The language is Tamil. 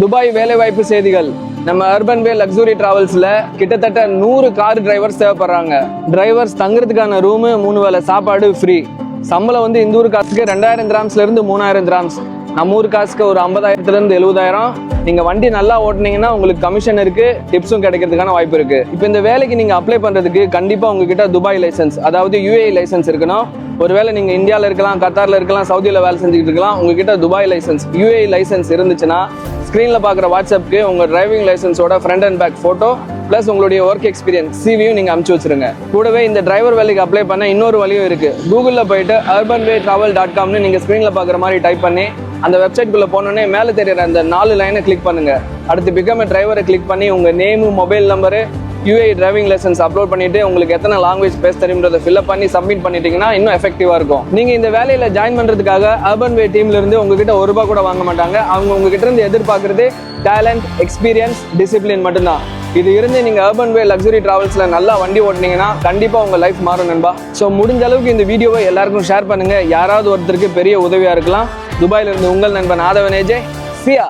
துபாய் வேலைவாய்ப்பு செய்திகள். நம்ம அர்பன் வே லக்ஸுரி டிராவல்ஸ்ல கிட்டத்தட்ட 100 கார் டிரைவர்ஸ் தேவைப்படுறாங்க. டிரைவர்ஸ் தங்குறதுக்கான ரூமு, 3 வேளை சாப்பாடு ஃப்ரீ. சம்பளம் வந்து இந்த ஊர் காசுக்கு 2000 திராம்ஸ்ல இருந்து 3000 திராம்ஸ். நம்ம ஊர் காசுக்கு ஒரு 50,000 இருந்து 70,000. நீங்க வண்டி நல்லா ஓட்டுனீங்கன்னா உங்களுக்கு கமிஷன் இருக்கு, டிப்ஸும் கிடைக்கிறதுக்கான வாய்ப்பு இருக்கு. இப்போ இந்த வேலைக்கு நீங்க அப்ளை பண்றதுக்கு கண்டிப்பா உங்ககிட்ட துபாய் லைசன்ஸ், அதாவது UAE லைசன்ஸ் இருக்கணும். ஒருவேளை நீங்க இந்தியாவில் இருக்கலாம், கத்தார்ல இருக்கலாம், சவுதியில் வேலை செஞ்சுக்கிட்டு இருக்கலாம். உங்ககிட்ட துபாய் லைசன்ஸ், UAE லைசன்ஸ் இருந்துச்சுன்னா ஸ்க்ரீனில் பார்க்குற வாட்ஸ்அப்புக்கு உங்கள் டிரைவிங் லைசன்ஸோட front and back photo plus உங்களுடைய ஒர்க் எக்ஸ்பீரியன்ஸ் CVயும் நீங்கள் அனுப்பிச்சு வச்சிருங்க. கூடவே இந்த டிரைவர் வேலைக்கு அப்ளை பண்ண இன்னொரு வழியும் இருக்குது. கூகுளில் போயிட்டு urbanwaytravel.comனு நீங்கள் ஸ்க்ரீனில் பார்க்குற மாதிரி டைப் பண்ணி அந்த வெப்சைட்குள்ளே போனோன்னே மேலே தெரியுற அந்த 4 லைனை கிளிக் பண்ணுங்க. அடுத்து பிகம் எ டிரைவரை கிளிக் பண்ணி உங்கள் name, mobile number, UAE driving licence upload பண்ணிட்டு உங்களுக்கு எத்தனை லாங்குவேஜ் பேச தெரியும்ன்றதை ஃபில்அப் பண்ணி சப்மிட் பண்ணிட்டீங்கன்னா இன்னும் எஃபெக்டிவாக இருக்கும். நீங்கள் இந்த வேலையில் ஜாயின் பண்ணுறதுக்காக அர்பன் வே டீம்ல இருந்து உங்ககிட்ட ₹1 கூட வாங்க மாட்டாங்க. அவங்க உங்ககிட்ட இருந்து எதிர்பார்க்கறது டேலண்ட், எக்ஸ்பீரியன்ஸ், டிசிப்ளின் மட்டும்தான். இது இருந்து நீங்க அர்பன் வே லக்ஸுரி டிராவல்ஸ்ல நல்லா வண்டி ஓட்டினீங்கன்னா கண்டிப்பா உங்க லைஃப் மாறும் நண்பா. ஸோ முடிஞ்ச அளவுக்கு இந்த வீடியோவை எல்லாருக்கும் ஷேர் பண்ணுங்க. யாராவது ஒருத்தருக்கு பெரிய உதவியா இருக்கலாம். துபாயில இருந்து உங்கள் நண்பன் ஆதவன் AJ. சியா.